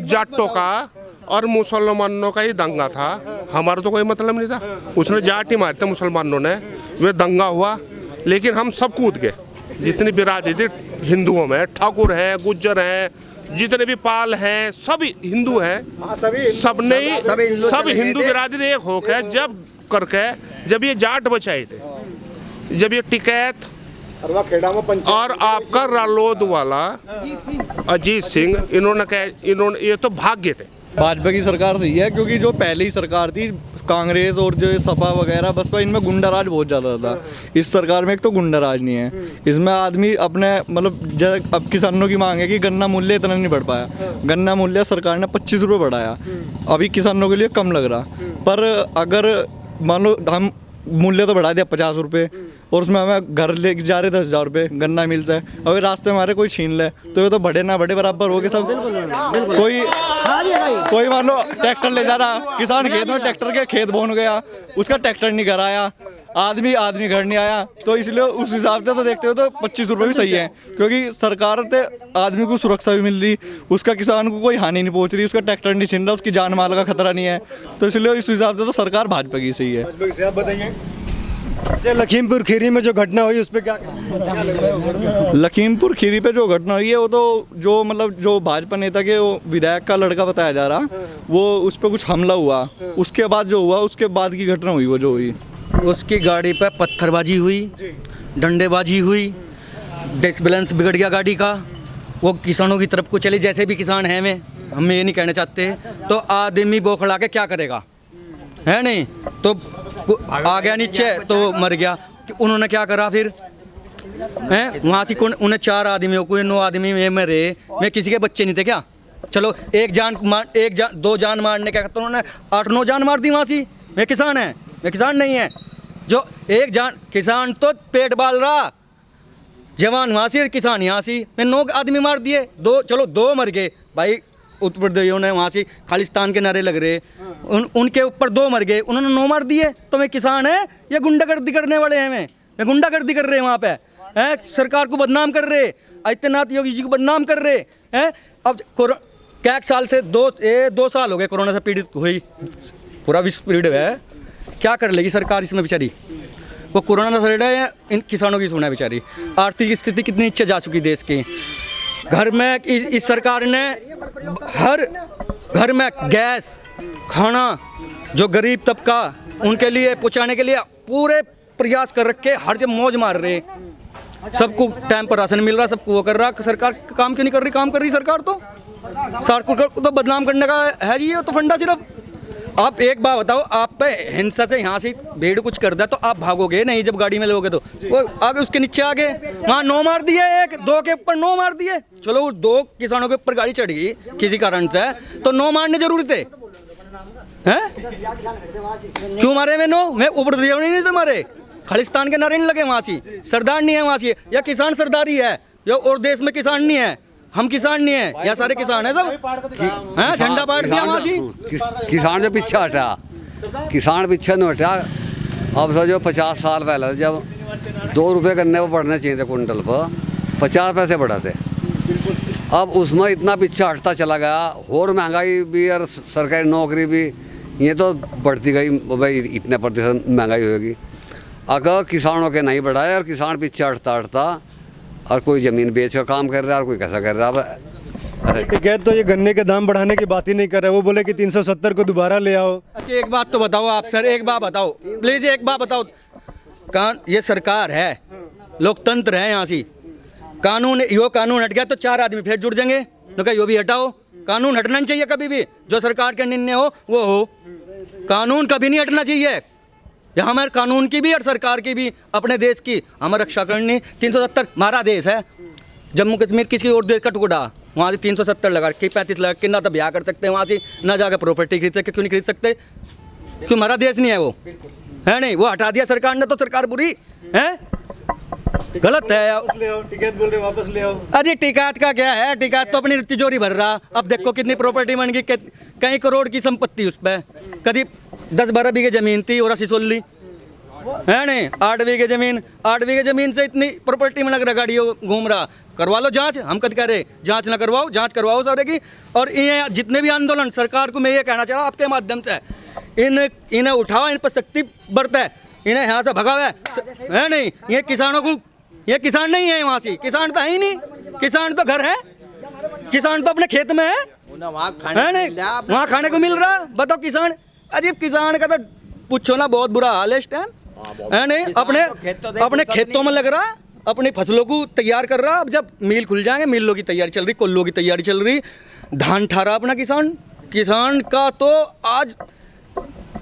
जाटों का और मुसलमानों का ही दंगा था, हमारा तो कोई मतलब नहीं था। उसने जाट ही मारे थे मुसलमानों ने, वे दंगा हुआ, लेकिन हम सब कूद गए। जितनी बिरादरी थी हिंदुओं में, ठाकुर है, गुज्जर है, जितने भी पाल हैं, सब हिंदू हैं, सबने सब हिंदू बिरादरी एक होकर जब करके जब ये जाट बचाए थे, जब ये टिकैत और आपका रालोद वाला अजीत सिंह, इन्होंने ये तो भाग्य थे। भाजपा की सरकार सही है, क्योंकि जो पहली सरकार थी कांग्रेस और जो सपा वगैरह बसपा, इनमें गुंडा राज बहुत ज़्यादा था। इस सरकार में एक तो गुंडा राज नहीं है, इसमें आदमी अपने मतलब अब किसानों की मांग है कि गन्ना मूल्य इतना नहीं बढ़ पाया, गन्ना मूल्य सरकार ने 25 रुपये बढ़ाया, अभी किसानों के लिए कम लग रहा। पर अगर मान लो हम मूल्य तो बढ़ा दिया 50 रुपये और उसमें हमें घर ले जा रहे 10,000 रुपये गन्ना मिल जाए, अगर रास्ते में हमारे कोई छीन ले तो ये तो बढ़े ना बढ़े बराबर हो गए सब। कोई मान लो ट्रैक्टर ले जा रहा, किसान खेत में ट्रैक्टर के खेत बोन गया, उसका ट्रैक्टर नहीं घर आया, आदमी घर नहीं आया, तो इसलिए उस हिसाब से तो देखते हो तो 25 रुपये भी सही है, क्योंकि सरकार से आदमी को सुरक्षा भी मिल रही, उसका किसान को कोई हानि नहीं पहुंच रही, उसका ट्रैक्टर नहीं छिन रहा, उसकी जान माल का खतरा नहीं है, तो इसलिए इस हिसाब से तो सरकार भाजपा की सही है। आप बताइए, अच्छा लखीमपुर खीरी में जो घटना हुई उस पर क्या लखीमपुर खीरी पे जो घटना हुई है वो तो जो मतलब जो भाजपा नेता के वो विधायक का लड़का बताया जा रहा, वो उस पर कुछ हमला हुआ, उसके बाद जो हुआ उसके बाद की घटना हुई वो जो हुई, उसकी गाड़ी पे पत्थरबाजी हुई, डंडेबाजी हुई, डिसबैलेंस बिगड़ गया गाड़ी का, वो किसानों की तरफ को चली। जैसे भी किसान हैं हम ये नहीं कहना चाहते, तो आदमी बौखला के क्या करेगा, है नहीं, तो आ गया नीचे तो मर गया। उन्होंने क्या करा फिर, हैं वहाँ से कौन, उन्हें 4 आदमियों को 9 आदमी में मरे, मैं किसी के बच्चे नहीं थे क्या, चलो 2 जान मारने का तो उन्होंने 8-9 जान मार दी वहाँ से। मैं किसान नहीं है, जो एक जान किसान तो पेट बाल रहा, जवान वहाँ से किसान यहाँ से, मैं 9 आदमी मार दिए, 2 मर गए भाई। उत्तर प्रदेश ने वहाँ से खालिस्तान के नारे लग रहे, उनके ऊपर 2 मर गए, उन्होंने 9 मार दिए, तो मैं किसान है या गुंडागर्दी करने वाले हैं? मैं गुंडागर्दी कर रहे हैं वहाँ पे, हैं सरकार को बदनाम कर रहे, आदित्यनाथ योगी जी को बदनाम कर रहे हैं। अब क्या साल से 2 साल हो गए कोरोना से पीड़ित हुई, पूरा विश्व पीड़ित है, क्या कर लेगी सरकार इसमें बेचारी? वो कोरोना से लड़ा है, इन किसानों की सुना बेचारी। आर्थिक स्थिति कितनी नीचे जा चुकी देश की, घर में इस सरकार ने हर घर में गैस खाना जो गरीब तबका उनके लिए पहुंचाने के लिए पूरे प्रयास कर रखे, हर जगह मौज मार रहे, सबको टाइम पर राशन मिल रहा, सबको वो कर रहा। सरकार काम क्यों नहीं कर रही? काम कर रही सरकार, तो तो बदनाम करने का है जी, ये तो फंडा सिर्फ। आप एक बात बताओ, आप पे हिंसा से यहाँ से भीड़ कुछ कर दिया तो आप भागोगे नहीं, जब गाड़ी में लोगे तो वो आगे उसके नीचे आगे वहाँ 9 मार दिए, 1-2 के ऊपर 9 मार दिए, चलो 2 किसानों के ऊपर गाड़ी चढ़ गई किसी कारण से, तो 9 मारने जरूरी थे, हैं क्यों मारे? मैं 9 मैं ऊपर नहीं थे मारे, खालिस्तान के नारे नहीं लगे वहाँ से, सरदार नहीं है वहाँ से, या किसान सरदारी है, या और देश में किसान नहीं है, हम किसान नहीं है, या सारे किसान है सब, हैं झंडा पाड़ दिया वहाँ से। किसान जो पीछे हटा, किसान पीछे नहीं हटा। अब समझो 50 साल पहले जब 2 रुपये गन्ने पर बढ़ने चाहिए थे कुंटल पर, 50 पैसे बढ़ाते, अब उसमें इतना पीछे हटता चला गया, और महंगाई भी और सरकारी नौकरी भी ये तो बढ़ती गई, भाई इतने प्रतिशत महंगाई होगी। अगर किसानों के नहीं बढ़ाए और किसान पीछे हटता और कोई ज़मीन बेच कर काम कर रहा है और कोई कैसा कर रहा है। टिकैत तो ये गन्ने के दाम बढ़ाने की बात ही नहीं कर रहे, वो बोले कि 370 को दोबारा ले आओ। अच्छा एक बात तो बताओ आप सर, एक बात बताओ प्लीज, एक बात बताओ, ये सरकार है, लोकतंत्र है, यहाँ से कानून हट गया तो 4 आदमी फिर जुड़ जाएंगे, तो क्या यो भी हटाओ? कानून हटना नहीं चाहिए कभी भी, जो सरकार के निर्णय हो वो हो, कानून कभी नहीं हटना चाहिए। यहाँ हमारे कानून की भी और सरकार की भी, अपने देश की हमें रक्षा करनी। 370 हमारा देश है, जम्मू कश्मीर किसी और देश का टुकड़ा, वहाँ से 370 लगा के 35 लगा के ना तो ब्याह कर सकते हैं वहाँ से, ना जाकर प्रॉपर्टी खरीद सकते, क्यों नहीं खरीद सकते? क्यों? हमारा देश नहीं है वो, है नहीं, वो हटा दिया सरकार ने, तो सरकार बुरी है, गलत है। टिकैत बोल रहे वापस ले आओ। अरे टिकैत का क्या है, टिकैत तो अपनी तिजोरी भर रहा। अब देखो कितनी प्रॉपर्टी बन गई, कई करोड़ की संपत्ति उस पर, कभी 10-12 बीघे जमीन थी और 80-100 ली, है नहीं, 8 बीघे जमीन से इतनी प्रॉपर्टी में लग रहा गाड़ियों घूम रहा। करवा लो जांच, हम कद कह रहे जांच ना करवाओ, जांच करवाओ सारे की। और ये जितने भी आंदोलन, सरकार को मैं ये कहना चाह रहा हूँ आपके माध्यम से, इन्हें उठाओ, इन पर सख्ती बरते, इन्हें यहाँ से भगावे, है नहीं। ये किसानों को, ये किसान नहीं है वहाँ से, किसान तो है ही नहीं, किसान तो घर है, किसान तो अपने खेत में है नहीं, वहाँ खाने को मिल रहा। बताओ किसान, अजीब किसान का तो पूछो ना, बहुत बुरा हाल है इस टाइम, है नहीं। अपने खेतों में लग रहा, अपनी फसलों को तैयार कर रहा। अब जब मिल खुल जाएंगे, मिलों की तैयारी चल रही, कोल्लों की तैयारी चल रही, धान ठा रहा अपना किसान का तो आज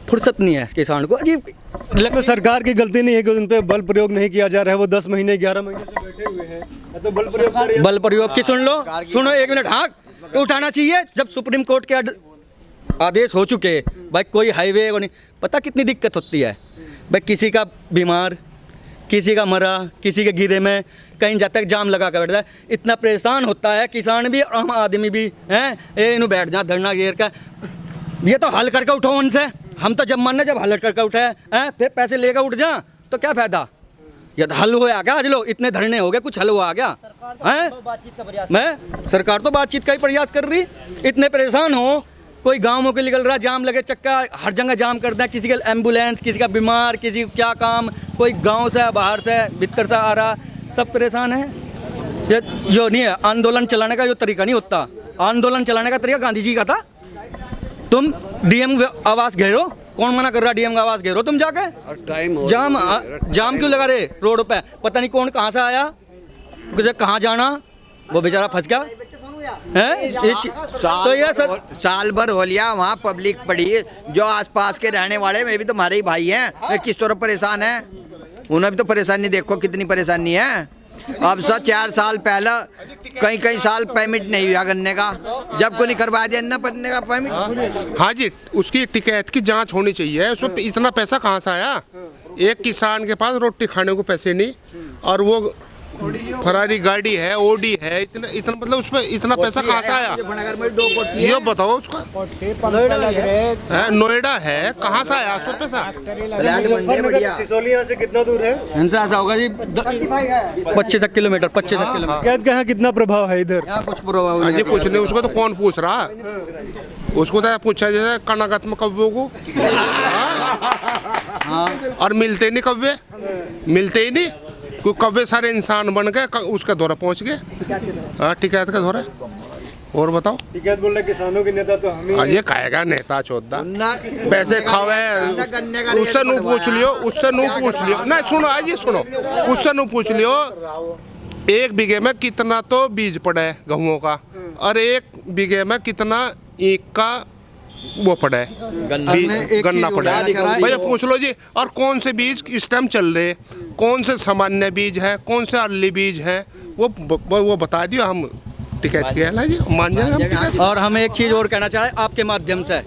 फुर्सत नहीं है किसान को। अजीब तो सरकार की गलती नहीं है कि उन पे बल प्रयोग नहीं किया जा रहा है, वो 10 महीने 11 महीने से बैठे हुए हैं, तो बल प्रयोग की सुन लो, सुनो 1 मिनट, हाँ तो उठाना चाहिए। जब सुप्रीम कोर्ट के आदेश हो चुके भाई, कोई हाईवे को नहीं, पता कितनी दिक्कत होती है भाई, किसी का बीमार, किसी का मरा, किसी के गिरे में कहीं जाता है, जाम लगा कर बैठता है, इतना परेशान होता है किसान भी और आम आदमी भी, हैं इन्हों बैठ जा धरना घेर का। ये तो हल करके उठो उनसे, हम तो जब मन जब हल करके उठे हैं, फिर पैसे लेकर उठ जा तो क्या फायदा। ये हल होया क्या आज लो, इतने धरने हो गए, कुछ हल हुआ क्या है। मैं सरकार तो बातचीत का ही प्रयास कर रही, इतने परेशान हो, कोई गाँव के निकल रहा, जाम लगे चक्का, हर जगह जाम कर दें, किसी का एम्बुलेंस, किसी का बीमार, किसी का क्या काम, कोई गांव से बाहर से भीतर से आ रहा, सब परेशान है। ये जो नहीं है आंदोलन चलाने का, जो तरीका नहीं होता, आंदोलन चलाने का तरीका गांधी जी का था। तुम डीएम आवास घेरो, कौन मना कर रहा, डीएम का आवास घेरो तुम जाके, जाम क्यों लगा रहे रोड पे, पता नहीं कौन कहाँ से आया, किसे कहाँ जाना, वो बेचारा फंस गया है। तो ये सर साल भर हो लिया, वहाँ पब्लिक पड़ी, जो आसपास के रहने वाले में भी तो हमारे ही भाई हैं, वे किस तरह परेशान है, उन्हें भी तो परेशानी देखो कितनी परेशानी है। अब सर 4 साल पहले कई साल परमिट नहीं हुआ गन्ने का, जब को नहीं करवा दिया ना पन्ने का परमिट। हाँ जी, उसकी टिकैत की जांच होनी चाहिए, उसमें इतना पैसा कहाँ से आया। एक किसान के पास रोटी खाने को पैसे नहीं, और वो फरारी गाड़ी है, ओडी है, इतना मतलब उसमें इतना पैसा कहाँ से आया, ये बताओ उसका। नोएडा है, कहाँ से आया उसमें पैसा। सिसोलिया से कितना दूर है, इनसे ऐसा होगा जी 25 किलोमीटर, 25 किलोमीटर। कैद का कितना प्रभाव है इधर, यहाँ कुछ प्रभाव जी कुछ नहीं, उसको तो कौन पूछ रहा, उसको तो पूछा जैसे कर्नाटक में कौवे को, और मिलते नहीं कौवे, मिलते ही नहीं, कोई कौवे सारे इंसान बन गए, उसका दौरा पहुंच गए। हाँ टिकैत का दौरा। और बताओ, टिकैत बोल रहे किसानों के नेता तो हम ही, ये कहेगा नेता चौथा पैसे खावे, उससे नू पूछ लियो, उससे नू पूछ लियो, नहीं सुनो आज ये सुनो, उससे नू पूछ लियो 1 बीघे में कितना तो बीज पड़ा है गेहूं का, और 1 बीघे में कितना ईख का वो पड़ा है, गन्ना पड़ा है, भैया पूछ लो जी। और कौन से बीज इस टाइम चल रहे, कौन से सामान्य बीज है, कौन से अर्ली बीज है, वो बता दियो, हम टिकैत किया है जी, मान जाएंगे। और हम एक चीज़ और कहना चाहें आपके माध्यम से,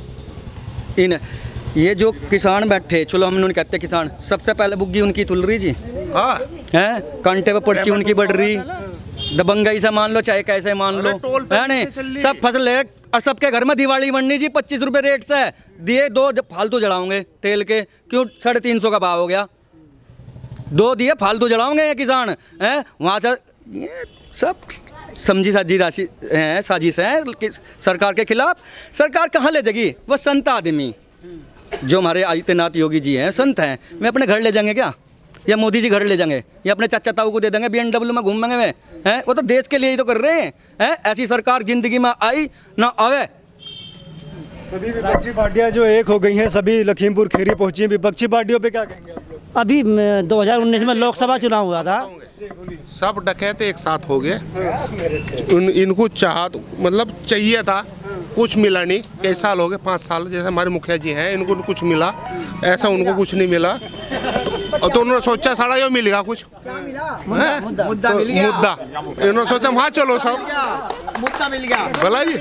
ये जो किसान बैठे, चलो हम नहीं कहते किसान, सबसे पहले बुग्गी उनकी तुल रही जी, हाँ हैं कांटे पे पर्ची उनकी बढ़ रही, दबंगई से मान लो चाहे कैसे मान लो, है नहीं, सब फसल है। और सबके घर में दिवाली बननी जी 25 रुपये रेट से दिए, 2 जब फालतू जलाओगे तेल के, क्यों 350 का भाव हो गया, 2 दिए फालतू जलाओगे ये किसान हैं वहाँ से। ये सब समझी साझी राशि है, साजिश है सरकार के खिलाफ। सरकार कहाँ ले जाएगी, वो संत आदमी जो हमारे आदित्यनाथ योगी जी हैं, संत हैं, वे अपने घर ले जाएंगे क्या, या मोदी जी घर ले जाएंगे, या अपने चाचा ताऊ को दे देंगे BMW में घूमेंगे वे, हैं वो तो देश के लिए ही तो कर रहे हैं। ऐसी सरकार जिंदगी में आई ना आवे। सभी विपक्षी पार्टियां जो एक हो गई हैं, सभी लखीमपुर खेरी पहुंची हैं, विपक्षी पार्टियों पे क्या कहेंगे आप लोग? अभी 2019 में लोकसभा चुनाव हुआ था, सब डकैते एक साथ हो गए, इनको चाहत मतलब चाहिए था, कुछ मिला नहीं। कई साल हो गए, 5 साल, जैसे हमारे मुखिया जी हैं, इनको कुछ मिला, ऐसा उनको कुछ नहीं मिला, और तो उन्होंने सोचा सारा ये मिलेगा कुछ, मुद्दा इन्होंने सोचा वहाँ चलो सब मुद्दा मिल गया। बोला जी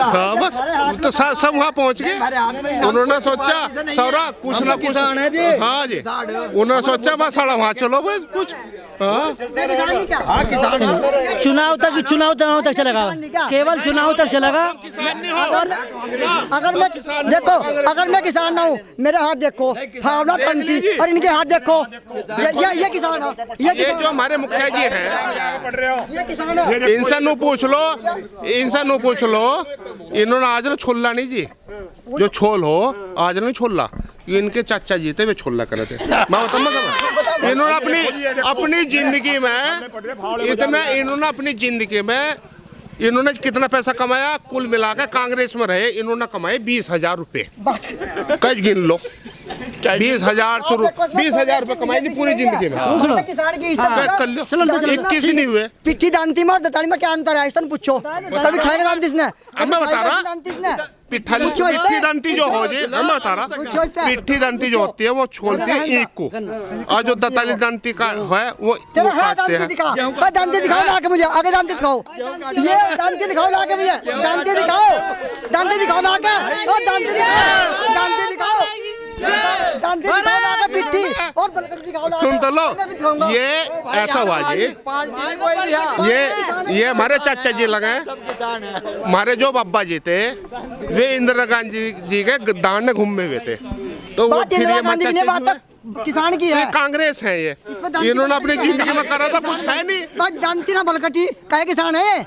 हाँ बस तो सब वहाँ पहुँच गए। उन्होंने सोचा सौरा कुछ ना कुछ हाँ जी उन्होंने सोचा बस साड़ा वहाँ चलो बस कुछ हाँ चुनाव तक चलेगा, केवल चुनाव तक चलेगा। अगर मैं किसान ना हूँ, मेरे हाथ देखो, फावड़ा टंकी और इनके हाथ देखो, ये किसान है, ये जो हमारे मुखिया जी हैं ये किसान है। इनसे नु पूछ लो इन्होंने आज ना छोला नहीं जी जो छोल हो आज नहीं छोला इनके चाचा जी थे वे छोला करे थे। मैं बताऊँ इन्होंने अपनी जिंदगी में इन्होंने कितना पैसा कमाया कुल मिलाकर कांग्रेस में रहे इन्होंने कमाए 20,000 रुपए। कई गिन लो 20,000 रुपए कमाए पूरी जिंदगी में। किसान की कर लो 21 नहीं हुए। पिट्ठी दानती में और दताली में क्या अंतर है? ऐसा पूछो कभी खाएगा दान किसने? मैं बता रहा पिट्ठी दंती जो हो जी मैं बता रहा पिट्ठी दंती जो होती है वो छोड़ती है ईख को और जो दताली दंती का है वो काटते हैं। दांती दिखाओ लाके मुझे, आगे दांती दिखाओ, ये दांती दिखाओ लाके मुझे, दांती दिखाओ लाके, दांती दिखाओ लाके पिट्ठी और बलकट दिखाओ लाके। सुन तो लो ये ऐसा हुआ जी ये हमारे चाचा जी लगे हमारे जो बाबा जी थे वे इंदिरा गांधी जी के दान में घूमे हुए थे तो वो बात इंदिरा गांधी की नहीं, बात किसान की है। कांग्रेस है ये इन्होंने अपनी जिंदगी में करा था कुछ है नहीं। बात दांती ना बलकटी काहे किसान है?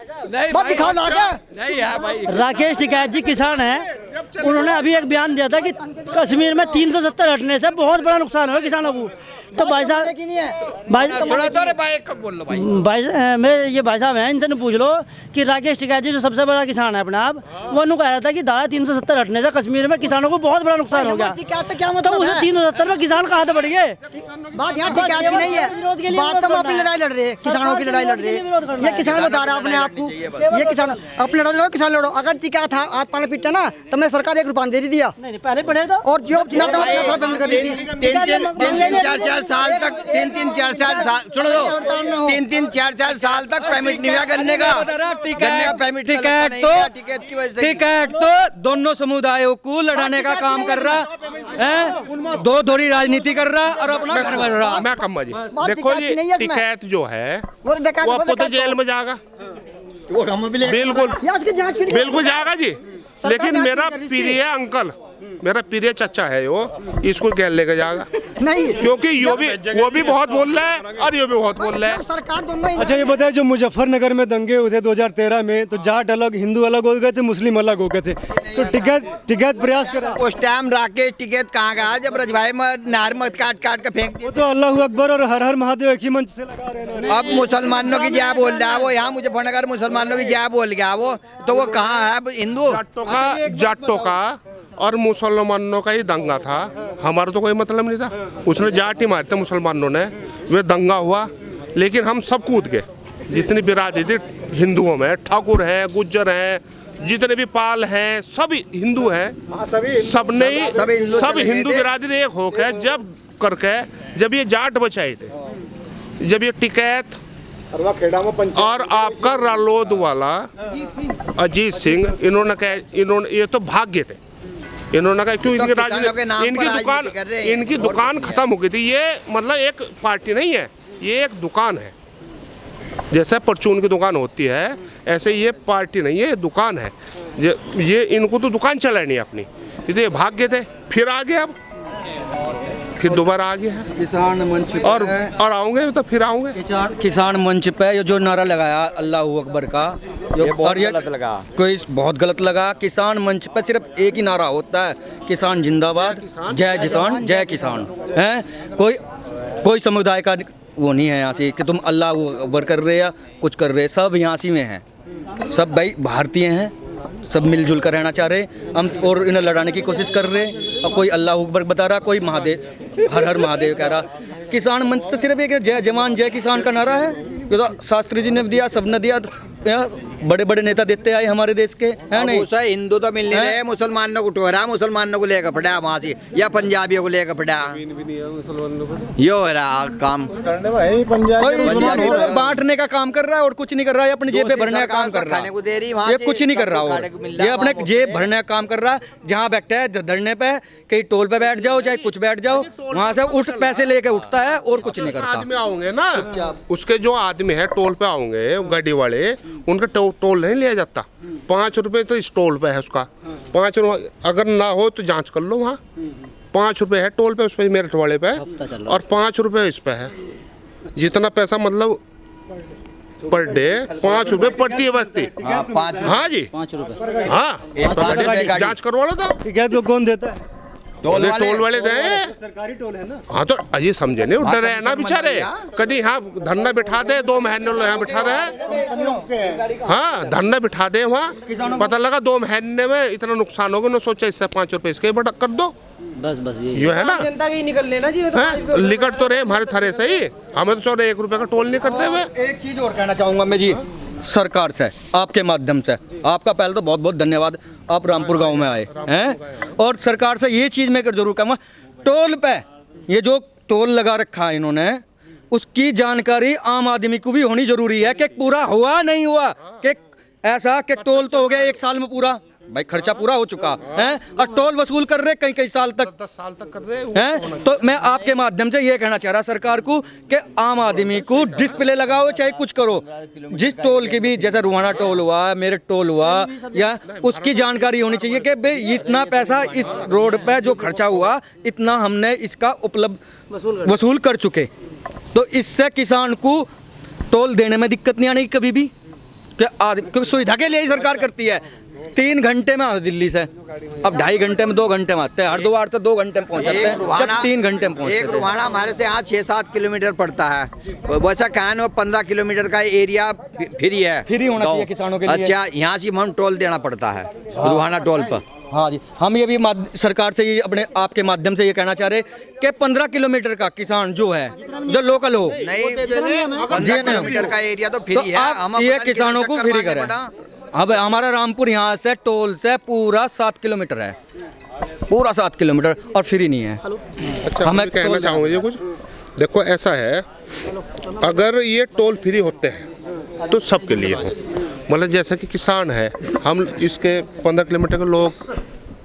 बात दिखाओ लाके। नहीं है भाई। राकेश टिकैत जी किसान हैं। उन्होंने अभी एक बयान दिया था कि कश्मीर में 370 हटने से बहुत बड़ा नुकसान हुआ किसानों को। तो भाई साहब मेरे ये भाई साहब हैं इनसे न पूछ लो कि राकेश टिकैत जी जो सबसे बड़ा किसान है अपने आप वो कह रहा था कि धारा 370 हटने से कश्मीर में किसानों को बहुत बड़ा नुकसान हो गया। तो उसे 370 में किसान कहाँ से बढ़ गए? बात यहाँ टिकैत की नहीं है, बात तो हम अपनी लड़ाई लड़ रहे हैं, किसानों की लड़ाई लड़ रहे हैं। ये किसान बता रहा अपने आप को, ये किसान अपनी लड़ाई लड़ो, किसान लड़ो। अगर टिकैत था आज पानी पीटा ना तो मैं सरकार 1 रुपया दे दिया पहले बढ़े था और जो पेमेंट कर दी थी। 3-4 साल तक 3-4 साल सुनो दो 3-4 साल तक पेमेंट नहीं हुआ गन्ने का पेमेंट। टिकैत तो दोनों समुदायों को लड़ाने का काम कर रहा है, दो धोरी राजनीति कर रहा और अपना घर बढ़ रहा। मैं कम जी देखो जी टिकैत जो है वो आपको तो जेल में जाएगा बिल्कुल जाएगा जी। लेकिन मेरा प्रिय अंकल मेरा प्रिय चचा है वो इसको क्या लेके जाएगा नहीं क्योंकि वो भी बहुत बोल रहा है और ये भी बहुत बोल रहा है। सरकार दोनों ही। अच्छा ये बताए जो मुजफ्फरनगर में दंगे हुए थे 2013 में तो जाट अलग हिंदू अलग हो गए थे मुस्लिम अलग हो गए थे तो टिकैत प्रयास करा उस टाइम राकेश टिकैत कहाँ गया जब रजभाई में नार मत काट के फेंक वो तो अल्लाह अकबर और हर हर महादेव एक ही मंच से लगा रहे हैं। अब मुसलमानों की जय बोल रहा है वो यहाँ मुजफ्फरनगर मुसलमानों की जय बोल गया वो तो वो कहाँ है हिंदू? जाटों का और मुसलमानों का ही दंगा था हमारा तो कोई मतलब नहीं था। उसने जाट ही मारे थे मुसलमानों ने वे दंगा हुआ लेकिन हम सब कूद गए जितनी बिरादरी थी हिंदुओं में ठाकुर है गुज्जर है जितने भी पाल हैं सब हिंदू हैं सब हिंदू बिरादरी एक होकर जब ये जाट बचाए थे जब ये टिकैत और आपका रालोद वाला अजीत सिंह इन्होंने ये तो भाग्य थे इन्होंने कहा क्यों इनकी दुकान खत्म हो गई थी। ये मतलब एक पार्टी नहीं है ये एक दुकान है जैसे परचून की दुकान होती है ऐसे ये पार्टी नहीं है ये दुकान है। ये इनको तो दुकान चलानी है अपनी ये भाग्य थे फिर आ गए अब फिर दोबारा आ गया है किसान मंच और आऊंगे तो फिर आऊंगे किसान मंच पे ये जो नारा लगाया अल्लाह अकबर का जो और ये कोई बहुत गलत लगा। किसान मंच पे सिर्फ एक ही नारा होता है किसान जिंदाबाद जय किसान है। कोई समुदाय का वो नहीं है यहाँ से कि तुम अल्लाह अकबर कर रहे या कुछ कर रहे, सब यहाँ से में हैं, सब भाई भारतीय हैं, सब मिलजुल कर रहना चाह रहे हम और इन्हें लड़ाने की कोशिश कर रहे हैं। और कोई अल्लाह अकबर बता रहा कोई महादेव हर हर महादेव कह रहा। किसान मंच से सिर्फ एक जय जवान जय किसान का नारा है जो तो शास्त्री जी ने दिया सब ने दिया बड़े बड़े नेता देते आए हमारे देश के, है नहीं? उसे हिंदू तो मिल नहीं हैं? रहे, मुसलमानों को टोरा, मुसलमानों को लेकर पड़ा वहाँ से, या पंजाबियों को लेकर पड़ा, यो हो रहा काम। कोई मुसलमान बांटने का काम कर रहा है और कुछ नहीं कर रहा है, अपनी जेब पे भरने का काम कर रहा खाने को दे रही है। वहाँ ये से, कुछ नहीं कर रहा हो, खाने को मिल रहा ये है अपने वहाँ जेब भरने का काम कर रहा है। जहाँ बैठता है धरने पे, कहीं टोल पे बैठ जाओ, चाहे कुछ बैठ जाओ, वहाँ से उठ पैसे लेके उठता है और कुछ नहीं करता। आदमी आओगे ना, उसके जो आदमी है टोल पे आओगे गाड़ी वाले, उनका टोल नहीं लिया जाता। 5 रुपए तो इस टोल पे है उसका, 5 रुपए अगर ना हो तो जांच कर लो वहाँ। 5 रुपए है टोल पे, उस पे मेरठ वाले पे, और 5 रुपए इस पे है। जितना पैसा मतलब पर डे 5 रुपए प्रति व्यक्ति। हाँ जी, 5 रुपए। हाँ, जांच करवा लो तो। टिकट को कौन देता है? टोल वाले दे। सरकारी टोल है ना। हाँ तो ये समझे नहीं, डरे है ना बेचारे, कभी हाँ धरना बिठा दे, 2 महीने लोग यहाँ बिठा रहे, हाँ धरना बिठा दे वहाँ, पता लगा 2 महीने में इतना नुकसान होगा, ना सोचा इससे 5 रुपए इसके बड़ा कर दो, बस ये है ना। जनता की निकल लेना जी, लिकट तो रहे हमारे थारे से ही, हमें तो 1 रुपए का टोल नहीं करते हुए। एक चीज और कहना चाहूंगा मैं जी, सरकार से आपके माध्यम से आपका पहले तो बहुत बहुत धन्यवाद, आप रामपुर गांव में आए हैं। और सरकार से ये चीज़ मैं जरूर कहूँगा, टोल पे ये जो टोल लगा रखा है इन्होंने, उसकी जानकारी आम आदमी को भी होनी जरूरी है कि पूरा हुआ नहीं हुआ, कि ऐसा कि टोल तो हो गया 1 साल में पूरा, भाई खर्चा पूरा हो चुका है और टोल वसूल कर रहे कई साल तक, 10 साल तक कर रहे हैं। तो मैं आपके माध्यम से ये कहना चाह रहा सरकार को कि आम आदमी को डिस्प्ले लगाओ, चाहे कुछ करो, जिस टोल की भी, जैसे रुहाना टोल हुआ, मेरठ टोल हुआ, या उसकी जानकारी होनी चाहिए कि भाई इतना पैसा इस रोड पे जो खर्चा हुआ, इतना हमने इसका उपलब्ध वसूल कर चुके। तो इससे किसान को टोल देने में दिक्कत नहीं आने की कभी भी, क्योंकि सुविधा के लिए ही सरकार करती है। 3 घंटे में आओ दिल्ली से, अब 2.5 घंटे में 2 घंटे में आते हैं, हरिद्वार से 2 घंटे में पहुंच जाते हैं, जब 3 घंटे में पहुंचते एक रुहाना हमारे से यहाँ 6-7 किलोमीटर पड़ता है, वैसा कान वो 15 किलोमीटर का एरिया फ्री है, फ्री होना चाहिए किसानों के लिए। अच्छा, यहाँ से हम टोल देना पड़ता है रुहाना टोल पर। हाँ जी, हम ये भी सरकार से ये अपने आपके माध्यम से ये कहना चाह रहे कि 15 किलोमीटर का किसान जो है, जो लोकल हो, नहीं 15 किलोमीटर का एरिया तो फ्री है, हम ये किसानों को फ्री करें। अब हमारा रामपुर यहाँ से टोल से पूरा 7 किलोमीटर है, पूरा 7 किलोमीटर, और फ्री नहीं है। अच्छा, मैं कहना चाहूँगा ये कुछ, देखो ऐसा है, अगर ये टोल फ्री होते हैं तो सबके लिए हो, मतलब जैसे कि किसान है, हम इसके 15 किलोमीटर के लोग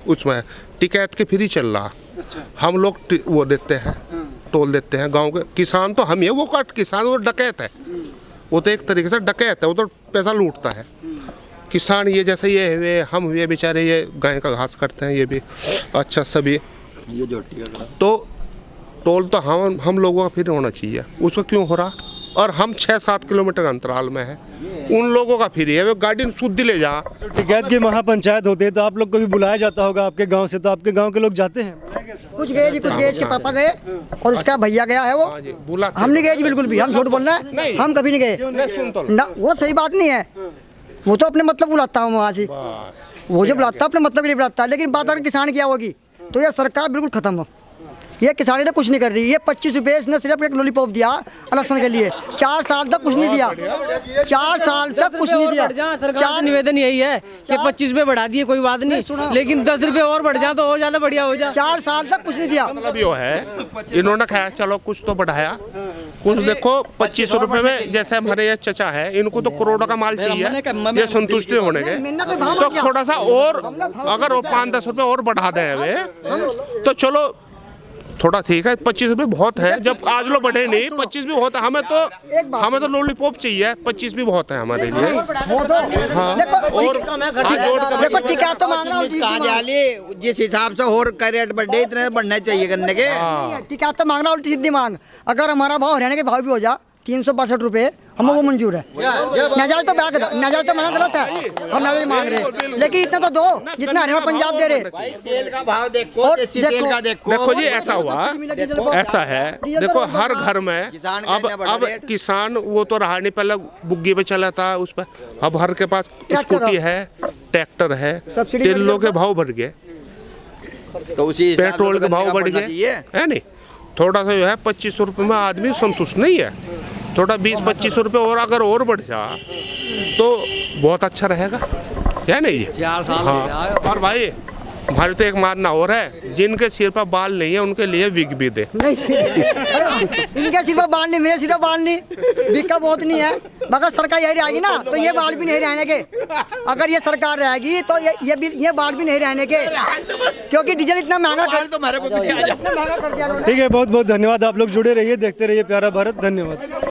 उसमें टिकैत के फ्री चल रहा, हम लोग वो देते हैं, टोल देते हैं। गांव के किसान तो हम ही, वो कट किसान वो डकैत है, वो तो एक तरीके से डकैत है, वो तो पैसा लूटता है। किसान ये जैसे ये हुए, हम हुए बेचारे, ये गाय का घास करते हैं, ये भी अच्छा सभी, ये जो तो टोल तो हम लोगों का फ्री होना चाहिए, उसको क्यों हो रहा? और हम 6-7 किलोमीटर अंतराल में है, उन लोगों का फ्री है, वो गाड़ी शुद्ध ले जा। टिकैत की महापंचायत होती है तो आप लोग को भी बुलाया जाता होगा आपके गांव से, तो आपके गांव के लोग जाते हैं? कुछ गए जी, कुछ गए, इसके पापा गए और उसका भैया गया है, वो हम नहीं गए जी, बिल्कुल भी, हम झूठ बोल रहे हैं, हम कभी नहीं गए ना, वो सही बात नहीं है, वो तो अपने मतलब बुलाता हूँ वहाँ से, वो जो बुलाता है अपने मतलब के लिए बुलाता है। लेकिन बात अगर किसान क्या होगी, तो ये सरकार बिल्कुल खत्म हो, ये किसानी ने कुछ नहीं कर रही। ये 25 रुपये इसने सिर्फ एक लॉलीपॉप दिया इलेक्शन के लिए, 4 साल तक कुछ नहीं दिया, 4 साल तक कुछ नहीं दिया। सरकार निवेदन यही है कि 25 रुपये बढ़ा दिए कोई बात नहीं, लेकिन 10 रुपये और बढ़ जाए तो और ज्यादा बढ़िया हो जाए। 4 साल तक कुछ नहीं दिया। मतलब ये है, इन्होंने कहा चलो कुछ तो बढ़ाया, कुछ देखो 25 रुपए में, जैसे हमारे ये चचा है, इनको तो करोड़ों का माल चाहिए, ये संतुष्टि होने के, तो थोड़ा सा और अगर वो 5-10 रुपए और बढ़ा दें वे, तो चलो थोड़ा ठीक है। 25 रुपये बहुत है, जब आज लोग बढ़े नहीं, 25 भी बहुत है। हमें तो लॉलीपॉप चाहिए, 25 भी बहुत है हमारे लिए। हाँ, और जिस हिसाब से और रेट बढ़े, इतने बढ़ना चाहिए करने के। टिकट तो मांगना उल्टी सीधी मांग, अगर हमारा भाव हरियाणा के भाव भी हो जा 362 रुपए, हमें वो मंजूर है। नजर तो नजर तो मना गलत है, हम नजर मांग रहे हैं, लेकिन इतना तो दो जितना हरियाणा पंजाब दे रहे। तेल का भाव देखो, देसी तेल का देखो जी, ऐसा हुआ, ऐसा है, देखो हर घर में अब किसान वो तो रहा नहीं, पहले बुग्गी पे चला था उस पर, अब हर के पास स्कूटी है, ट्रैक्टर है, तेलों के भाव बढ़ गए, तो उसी पेट्रोल के भाव बढ़ गए, है नहीं? थोड़ा सा जो है 25 रुपये में आदमी संतुष्ट नहीं है, थोड़ा 20-25 रुपये और अगर और बढ़ जा तो बहुत अच्छा रहेगा, है नहीं ये? 4 साल हाँ। और भाई हमारे तो एक मानना और है, जिनके सिर पर बाल नहीं है उनके लिए विग भी दे। नहीं अरे इनके सिर पर बाल नहीं, मेरे सिर पर बाल नहीं, बिका बहुत नहीं है। मगर सरकार यही रहेगी ना तो ये बाल भी नहीं रहने के। अगर ये सरकार रहेगी तो ये बाल भी नहीं रहने के, क्योंकि डीजल इतना महंगा कर दिया। ठीक है, बहुत बहुत धन्यवाद। आप लोग जुड़े रहिए, देखते रहिए प्यारा भारत। धन्यवाद।